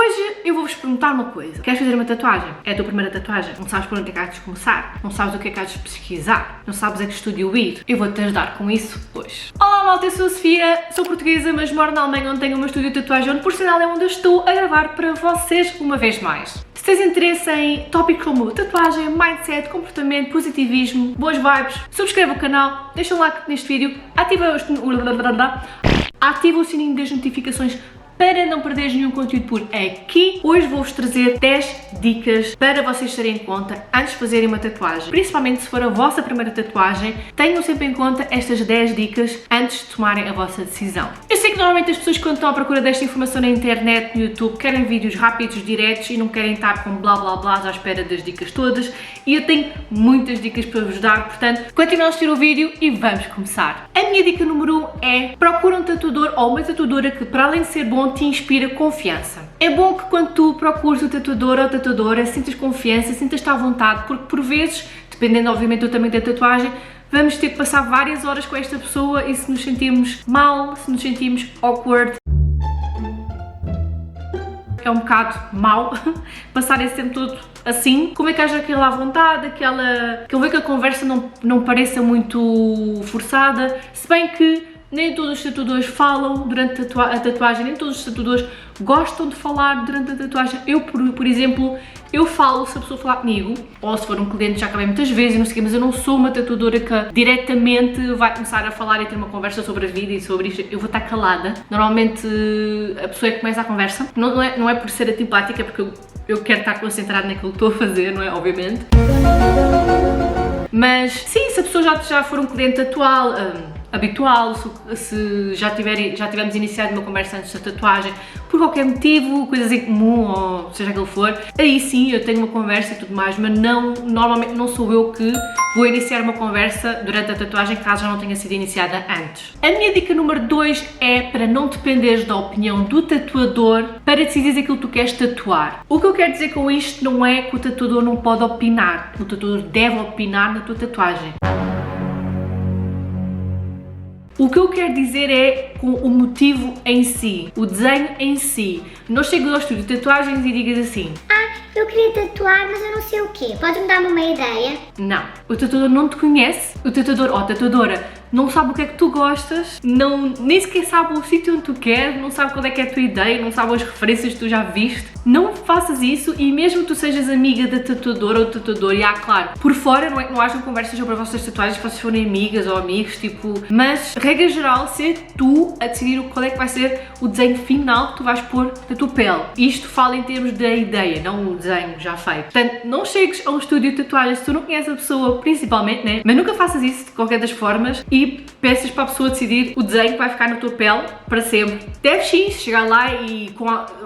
Hoje eu vou-vos perguntar uma coisa. Queres fazer uma tatuagem? É a tua primeira tatuagem? Não sabes por onde é que há de começar? Não sabes o que é que há de pesquisar? Não sabes a que estúdio ir? Eu vou-te ajudar com isso hoje. Olá malta, eu sou a Sofia, sou portuguesa, mas moro na Alemanha, onde tenho o meu estúdio de tatuagem, onde por sinal é onde eu estou a gravar para vocês uma vez mais. Se tens interesse em tópicos como tatuagem, mindset, comportamento, positivismo, boas vibes, subscreva o canal, deixa um like neste vídeo, ativa o sininho das notificações para não perderes nenhum conteúdo por aqui. Hoje vou-vos trazer 10 dicas para vocês terem em conta antes de fazerem uma tatuagem. Principalmente se for a vossa primeira tatuagem, tenham sempre em conta estas 10 dicas antes de tomarem a vossa decisão. Eu sei que normalmente as pessoas quando estão à procura desta informação na internet, no YouTube, querem vídeos rápidos, diretos e não querem estar com blá blá blá à espera das dicas todas, e eu tenho muitas dicas para vos dar, portanto, continuem a assistir o vídeo e vamos começar. A minha dica número 1 é: procura um tatuador ou uma tatuadora que, para além de ser bom, te inspira confiança. É bom que quando tu procuras o tatuador ou a tatuadora, sintas confiança, sintas-te à vontade, porque por vezes, dependendo obviamente do tamanho da tatuagem, vamos ter que passar várias horas com esta pessoa e se nos sentirmos mal, se nos sentirmos awkward, é um bocado mau passar esse tempo todo assim. Como é que haja aquela à vontade, que eu vejo que a conversa não pareça muito forçada, se bem que nem todos os tatuadores falam durante a tatuagem, nem todos os tatuadores gostam de falar durante a tatuagem. Eu, por exemplo, eu falo se a pessoa falar comigo, ou se for um cliente, já acabei muitas vezes e não sei o quê, mas eu não sou uma tatuadora que diretamente vai começar a falar e ter uma conversa sobre a vida e sobre isto. Eu vou estar calada. Normalmente a pessoa é que começa a conversa. Não é por ser antipática, porque eu quero estar concentrada naquilo que estou a fazer, não é? Obviamente. Mas sim, se a pessoa já for um cliente atual, habitual, se já tivermos iniciado uma conversa antes da tatuagem, por qualquer motivo, coisas em comum ou seja aquilo for, aí sim eu tenho uma conversa e tudo mais, mas normalmente não sou eu que vou iniciar uma conversa durante a tatuagem, caso já não tenha sido iniciada antes. A minha dica número 2 é para não dependeres da opinião do tatuador para decidir aquilo que tu queres tatuar. O que eu quero dizer com isto não é que o tatuador não pode opinar, o tatuador deve opinar na tua tatuagem. O que eu quero dizer é com o motivo em si, o desenho em si. Não chegas ao estúdio de tatuagens e digas assim: eu queria tatuar, mas eu não sei o quê. Podes-me dar uma ideia? Não. O tatuador não te conhece, o tatuador ou a tatuadora não sabe o que é que tu gostas, nem sequer sabe o sítio onde tu queres, não sabe qual é que é a tua ideia, não sabe as referências que tu já viste. Não faças isso, e mesmo que tu sejas amiga da tatuadora ou do tatuador, e claro, por fora não hajam conversas sobre as vossas tatuagens se vocês forem amigas ou amigos, tipo, mas regra geral, ser tu a decidir qual é que vai ser o desenho final que tu vais pôr na tua pele. Isto fala em termos da ideia, não o desenho já feito. Portanto, não chegues a um estúdio de tatuagem se tu não conheces a pessoa, principalmente, né? Mas nunca faças isso de qualquer das formas e peças para a pessoa decidir o desenho que vai ficar na tua pele para sempre. Deves sim chegar lá e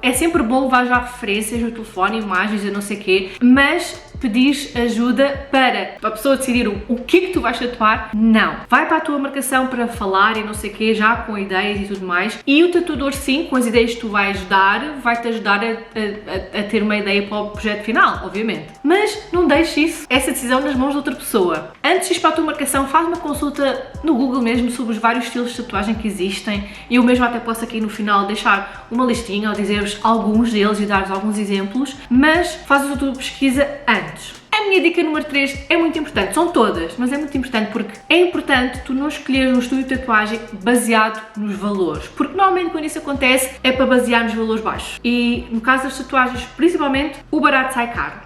é sempre bom levar já referências no telefone, imagens e não sei o quê, mas pedires ajuda para a pessoa decidir o que é que tu vais tatuar, não. Vai para a tua marcação para falar e não sei o quê, já com ideias e tudo mais, e o tatuador sim, com as ideias que tu vais dar, vai-te ajudar a ter uma ideia para o projeto final, obviamente. Mas não deixes essa decisão nas mãos de outra pessoa. Antes de ir para a tua marcação, faz uma consulta no Google mesmo sobre os vários estilos de tatuagem que existem. Eu mesmo até posso aqui no final deixar uma listinha ou dizer-vos alguns deles e dar-vos alguns exemplos, mas faz a tua pesquisa antes. A minha dica número 3 é muito importante, são todas, mas é muito importante porque é importante tu não escolheres um estúdio de tatuagem baseado nos valores, porque normalmente quando isso acontece é para basear nos valores baixos e no caso das tatuagens, principalmente, o barato sai caro.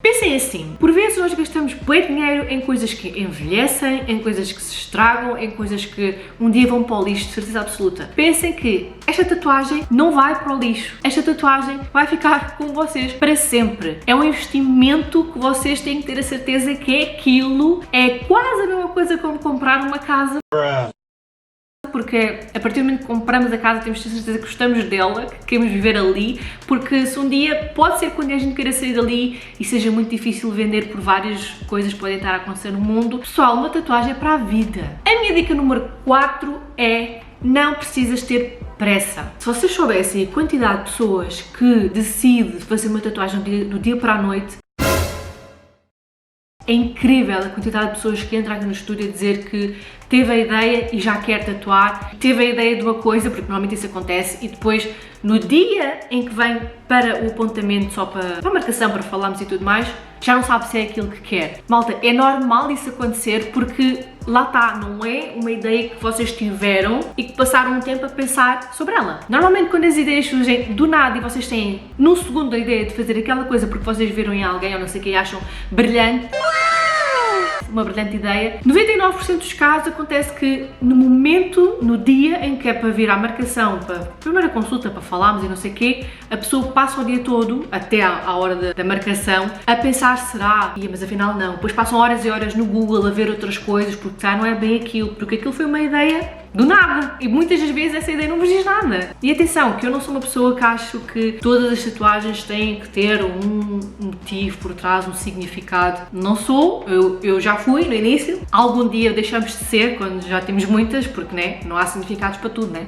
Pensem assim, por vezes nós gastamos bué dinheiro em coisas que envelhecem, em coisas que se estragam, em coisas que um dia vão para o lixo, de certeza absoluta. Pensem que esta tatuagem não vai para o lixo, esta tatuagem vai ficar com vocês para sempre. É um investimento que vocês têm que ter a certeza que aquilo é quase a mesma coisa como comprar uma casa. Porque a partir do momento que compramos a casa temos de ter certeza que gostamos dela, que queremos viver ali, porque se um dia, pode ser quando a gente queira sair dali e seja muito difícil vender por várias coisas que podem estar a acontecer no mundo, pessoal, uma tatuagem é para a vida. A minha dica número 4 é: não precisas ter pressa. Se vocês soubessem a quantidade de pessoas que decide fazer uma tatuagem do dia para a noite, é incrível a quantidade de pessoas que entram aqui no estúdio a dizer que teve a ideia e já quer tatuar, teve a ideia de uma coisa, porque normalmente isso acontece, e depois no dia em que vem para o apontamento, só para a marcação, para falarmos e tudo mais, já não sabe se é aquilo que quer. Malta, é normal isso acontecer porque lá está, não é uma ideia que vocês tiveram e que passaram um tempo a pensar sobre ela. Normalmente quando as ideias surgem do nada e vocês têm num segundo a ideia de fazer aquela coisa porque vocês viram em alguém ou não sei o que e acham brilhante, uma brilhante ideia, 99% dos casos acontece que no momento, no dia em que é para vir à marcação, para a primeira consulta, para falarmos e não sei o quê, a pessoa passa o dia todo, até à hora da marcação, a pensar, será? Mas afinal não. Depois passam horas e horas no Google a ver outras coisas, porque já não é bem aquilo, porque aquilo foi uma ideia do nada. E muitas das vezes essa ideia não vos diz nada. E atenção, que eu não sou uma pessoa que acho que todas as tatuagens têm que ter um motivo por trás, um significado. Não sou, eu já fui no início. Algum dia deixamos de ser, quando já temos muitas, porque né, não há significados para tudo, né?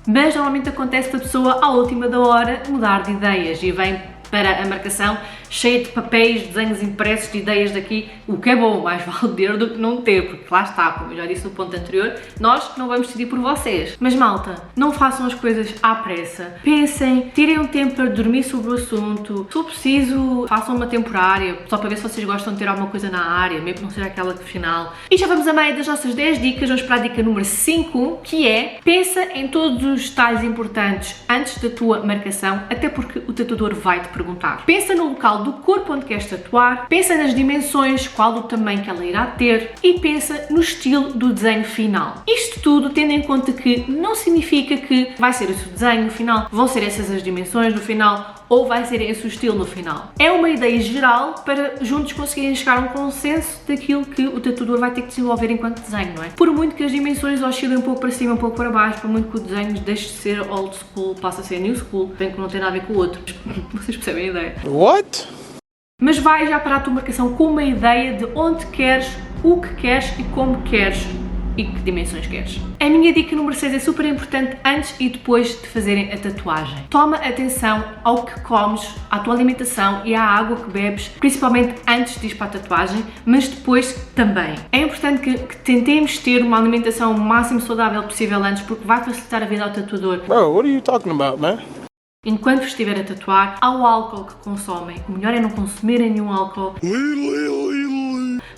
Mas normalmente acontece da pessoa, à última da hora, mudar de ideias e vem para a marcação cheia de papéis, desenhos impressos de ideias daqui, o que é bom, mais vale ter do que não ter, porque lá está, como eu já disse no ponto anterior, nós não vamos decidir por vocês. Mas malta, não façam as coisas à pressa, pensem, tirem um tempo para dormir sobre o assunto, se for preciso, façam uma temporária, só para ver se vocês gostam de ter alguma coisa na área, mesmo que não seja aquela que final. E já vamos a meio das nossas 10 dicas, vamos para a dica número 5, que é, pensa em todos os detalhes importantes antes da tua marcação, até porque o tatuador vai te perguntar. Pensa no local do corpo onde queres tatuar, pensa nas dimensões, qual o tamanho que ela irá ter e pensa no estilo do desenho final. Isto tudo tendo em conta que não significa que vai ser esse o desenho no final, vão ser essas as dimensões no final ou vai ser esse o estilo no final. É uma ideia geral para juntos conseguirem chegar a um consenso daquilo que o tatuador vai ter que desenvolver enquanto desenho, não é? Por muito que as dimensões oscilem um pouco para cima, um pouco para baixo, por muito que o desenho deixe de ser old school, passe a ser new school, bem que não tem nada a ver com o outro. Vocês percebem a ideia? What? Mas vai já para a tua marcação com uma ideia de onde queres, o que queres e como queres e que dimensões queres. A minha dica número 6 é super importante antes e depois de fazerem a tatuagem. Toma atenção ao que comes, à tua alimentação e à água que bebes, principalmente antes de ir para a tatuagem, mas depois também. É importante que tentemos ter uma alimentação o máximo saudável possível antes, porque vai facilitar a vida ao tatuador. Bro, what are you talking about, man? Enquanto vos estiver a tatuar, ao álcool que consomem. O melhor é não consumirem nenhum álcool.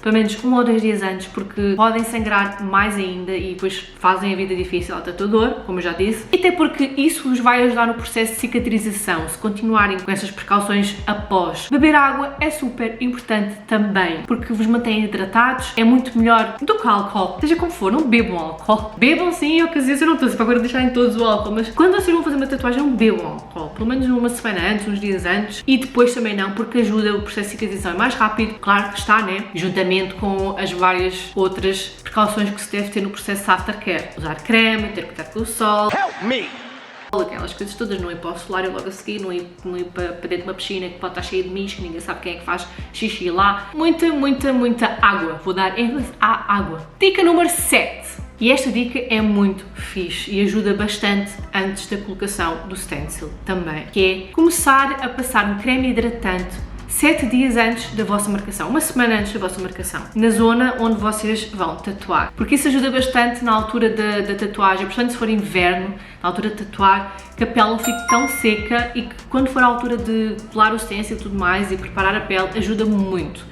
Pelo menos 1 ou 2 dias antes, porque podem sangrar mais ainda e depois fazem a vida difícil ao tatuador, como eu já disse. E até porque isso vos vai ajudar no processo de cicatrização, se continuarem com essas precauções após. Beber água é super importante também, porque vos mantém hidratados, é muito melhor do que álcool. Seja como for, não bebam álcool. Bebam sim, em ocasiões, eu não estou para agora deixarem todos o álcool, mas quando vocês vão fazer uma tatuagem, não bebam álcool. Pelo menos uma semana antes, uns dias antes, e depois também não, porque ajuda o processo de cicatrização é mais rápido, claro que está, né? Juntamente com as várias outras precauções que se deve ter no processo de aftercare. Usar creme, ter cuidado com o sol. Help me! Aquelas coisas todas, não ir para o solário logo a seguir, não ir para dentro de uma piscina que pode estar cheia de mijo, que ninguém sabe quem é que faz xixi lá. Muita água. Vou dar ênfase à água. Dica número 7. E esta dica é muito fixe e ajuda bastante antes da colocação do stencil também, que é começar a passar um creme hidratante 7 dias antes da vossa marcação, uma semana antes da vossa marcação, na zona onde vocês vão tatuar. Porque isso ajuda bastante na altura da tatuagem, portanto se for inverno, na altura de tatuar, que a pele não fique tão seca e que quando for a altura de colar o stencil e tudo mais e preparar a pele, ajuda muito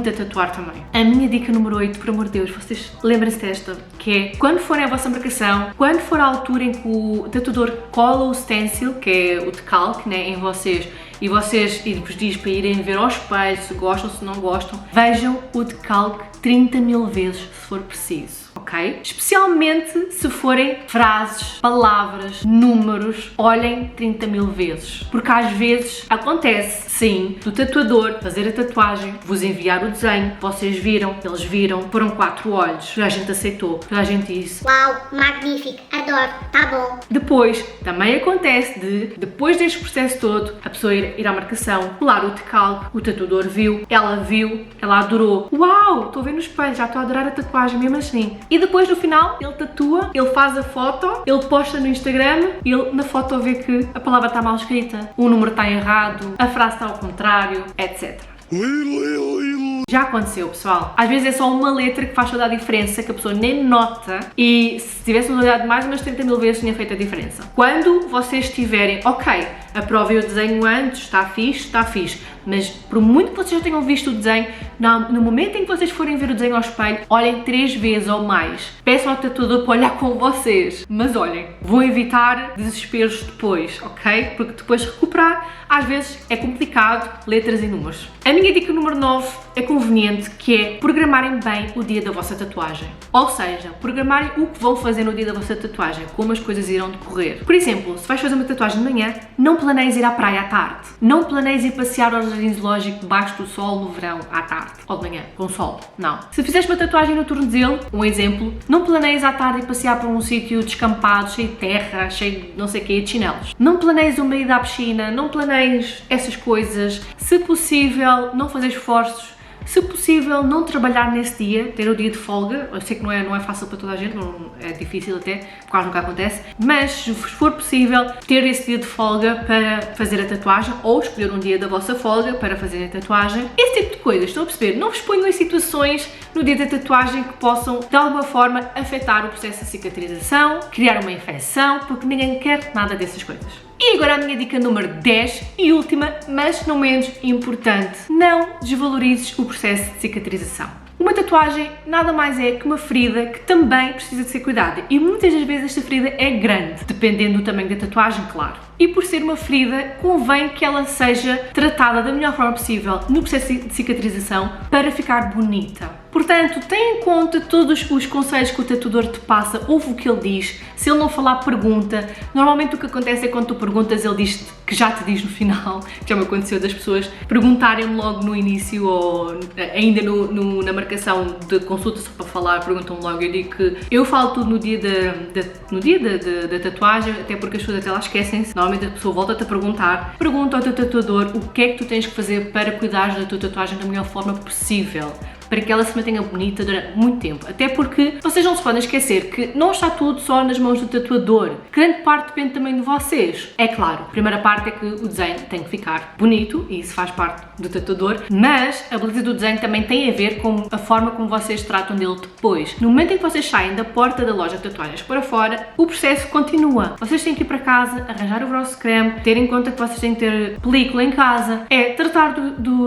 a tatuar também. A minha dica número 8, por amor de Deus, vocês lembrem-se desta, que é quando forem à vossa marcação, quando for a altura em que o tatuador cola o stencil, que é o decalque, né, em vocês, e vos diz para irem ver ao espelho se gostam, se não gostam, vejam o decalque 30 mil vezes se for preciso. Ok? Especialmente se forem frases, palavras, números, olhem 30 mil vezes. Porque às vezes acontece, sim, do tatuador fazer a tatuagem, vos enviar o desenho, vocês viram, eles viram, foram 4 olhos, toda a gente aceitou, toda a gente disse: Uau, magnífico, adoro, tá bom. Depois, também acontece depois deste processo todo, a pessoa ir à marcação, colar o decalque, o tatuador viu, ela adorou. Uau, estou a ver no espelho, já estou a adorar a tatuagem mesmo assim. E depois no final, ele tatua, ele faz a foto, ele posta no Instagram e ele na foto vê que a palavra está mal escrita, o número está errado, a frase está ao contrário, etc. Já aconteceu, pessoal. Às vezes é só uma letra que faz toda a diferença, que a pessoa nem nota, e se tivéssemos olhado mais umas 30 mil vezes tinha feito a diferença. Quando vocês tiverem, ok, aprovem o desenho antes, está fixe, mas por muito que vocês já tenham visto o desenho, no momento em que vocês forem ver o desenho ao espelho, olhem 3 vezes ou mais. Peçam ao tatuador para olhar com vocês, mas olhem, vão evitar desesperos depois, ok? Porque depois recuperar, às vezes é complicado, letras e números. A minha dica número 9 é conveniente, que é programarem bem o dia da vossa tatuagem. Ou seja, programarem o que vão fazer no dia da vossa tatuagem, como as coisas irão decorrer. Por exemplo, se vais fazer uma tatuagem de manhã, não planeies ir à praia à tarde. Não planeies ir passear ao jardim zoológico debaixo do sol no verão à tarde ou de manhã, com sol. Não. Se fizeres uma tatuagem no tornozelo, um exemplo, não planeies à tarde ir passear por um sítio descampado, cheio de terra, cheio de não sei o quê, de chinelos. Não planeies uma ida à piscina, não planeies essas coisas. Se possível, não fazer esforços. Se possível, não trabalhar nesse dia, ter o dia de folga. Eu sei que não é fácil para toda a gente, é difícil até, porque quase nunca acontece, mas se for possível, ter esse dia de folga para fazer a tatuagem, ou escolher um dia da vossa folga para fazer a tatuagem. Esse tipo de coisas, estão a perceber? Não vos ponham em situações no dia da tatuagem que possam, de alguma forma, afetar o processo de cicatrização, criar uma infecção, porque ninguém quer nada dessas coisas. E agora a minha dica número 10 e última, mas não menos importante. Não desvalorizes o processo de cicatrização. Uma tatuagem nada mais é que uma ferida que também precisa de ser cuidada, e muitas das vezes esta ferida é grande, dependendo do tamanho da tatuagem, claro. E por ser uma ferida, convém que ela seja tratada da melhor forma possível no processo de cicatrização para ficar bonita. Portanto, tenha em conta todos os conselhos que o tatuador te passa, ouve o que ele diz. Se ele não falar, pergunta. Normalmente o que acontece é quando tu perguntas, ele diz que já te diz no final, que já me aconteceu das pessoas perguntarem logo no início ou ainda na marcação de consulta só para falar, perguntam logo. Eu digo que eu falo tudo no dia da tatuagem, até porque as pessoas até lá esquecem-se. Normalmente a pessoa volta-te a perguntar, pergunta ao teu tatuador o que é que tu tens que fazer para cuidar da tua tatuagem da melhor forma possível, para que ela se mantenha bonita durante muito tempo. Até porque vocês não se podem esquecer que não está tudo só nas mãos do tatuador. Grande parte depende também de vocês. É claro, a primeira parte é que o desenho tem que ficar bonito e isso faz parte do tatuador, mas a beleza do desenho também tem a ver com a forma como vocês tratam dele depois. No momento em que vocês saem da porta da loja de tatuagens para fora, o processo continua. Vocês têm que ir para casa, arranjar o vosso creme, ter em conta que vocês têm que ter película em casa, é tratar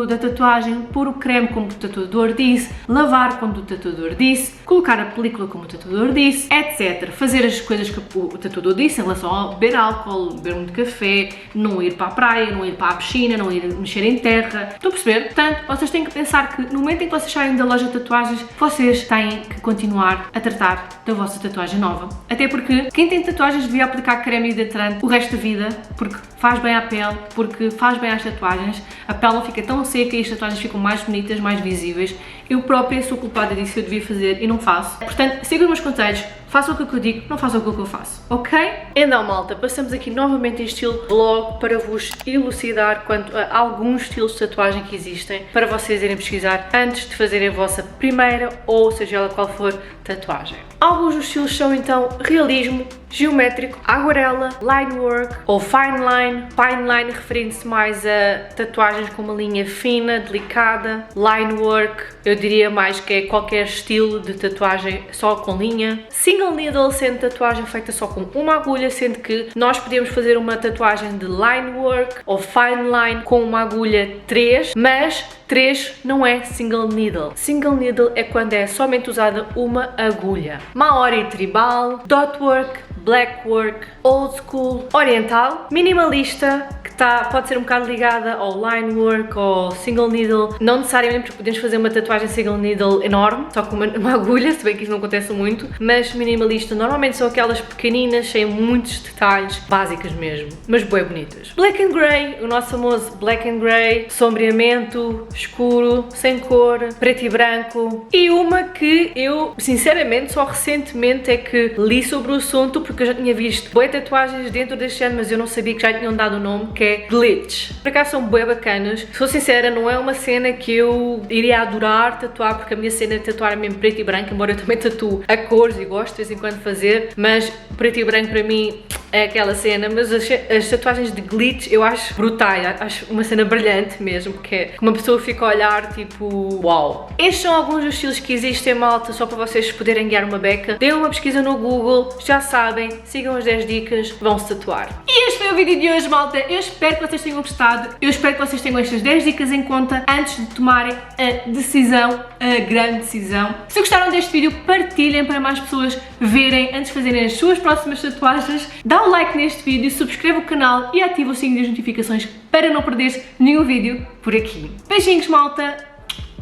da tatuagem, pôr o creme como o tatuador diz, lavar quando o tatuador disse, colocar a película como o tatuador disse, etc. Fazer as coisas que o tatuador disse em relação a beber álcool, beber muito café, não ir para a praia, não ir para a piscina, não ir mexer em terra. Estão a perceber? Portanto, vocês têm que pensar que no momento em que vocês saem da loja de tatuagens, vocês têm que continuar a tratar da vossa tatuagem nova. Até porque quem tem tatuagens devia aplicar creme hidratante o resto da vida, porque faz bem à pele, porque faz bem às tatuagens, a pele não fica tão seca e as tatuagens ficam mais bonitas, mais visíveis. Eu própria sou culpada disso, eu devia fazer e não faço. Portanto, sigam os meus conselhos, façam o que eu digo, não façam o que eu faço, ok? Então, malta, passamos aqui novamente em estilo vlog para vos elucidar quanto a alguns estilos de tatuagem que existem para vocês irem pesquisar antes de fazerem a vossa primeira ou seja ela qual for tatuagem. Alguns dos estilos são então realismo, geométrico, aguarela, line work ou fine line. Fine line referindo-se mais a tatuagens com uma linha fina, delicada. Line work, eu diria mais que é qualquer estilo de tatuagem só com linha. Single needle, sendo tatuagem feita só com uma agulha, sendo que nós podemos fazer uma tatuagem de line work ou fine line com uma agulha 3, mas 3 não é single needle. Single needle é quando é somente usada uma agulha. Maori tribal, dot work, black work, old school, oriental, minimalista, que pode ser um bocado ligada ao line work ou single needle, não necessariamente porque podemos fazer uma tatuagem single needle enorme, só com uma agulha, se bem que isso não acontece muito, mas minimalista normalmente são aquelas pequeninas, sem muitos detalhes, básicas mesmo, mas bem bonitas. Black and grey, o nosso famoso black and grey, sombreamento, escuro, sem cor, preto e branco, e uma que eu sinceramente só recentemente é que li sobre o assunto, porque porque eu já tinha visto bué tatuagens dentro deste ano, mas eu não sabia que já tinham dado o nome, que é Glitch. Por acaso são bué bacanas. Sou sincera, não é uma cena que eu iria adorar tatuar, porque a minha cena é tatuar mesmo preto e branco, embora eu também tatuo a cores e gosto de vez em quando fazer, mas preto e branco para mim é aquela cena. Mas as tatuagens de glitch eu acho brutais, acho uma cena brilhante mesmo, porque é que uma pessoa fica a olhar tipo, uau. Estes são alguns dos estilos que existem, malta, só para vocês poderem guiar uma beca. Deem uma pesquisa no Google, já sabem, sigam as 10 dicas, vão-se tatuar. E este foi o vídeo de hoje, malta. Eu espero que vocês tenham gostado, eu espero que vocês tenham estas 10 dicas em conta antes de tomarem a decisão, a grande decisão. Se gostaram deste vídeo, partilhem para mais pessoas verem antes de fazerem as suas próximas tatuagens. Dá um like neste vídeo, subscreve o canal e ativa o sininho das notificações para não perderes nenhum vídeo por aqui. Beijinhos, malta!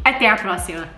Até à próxima!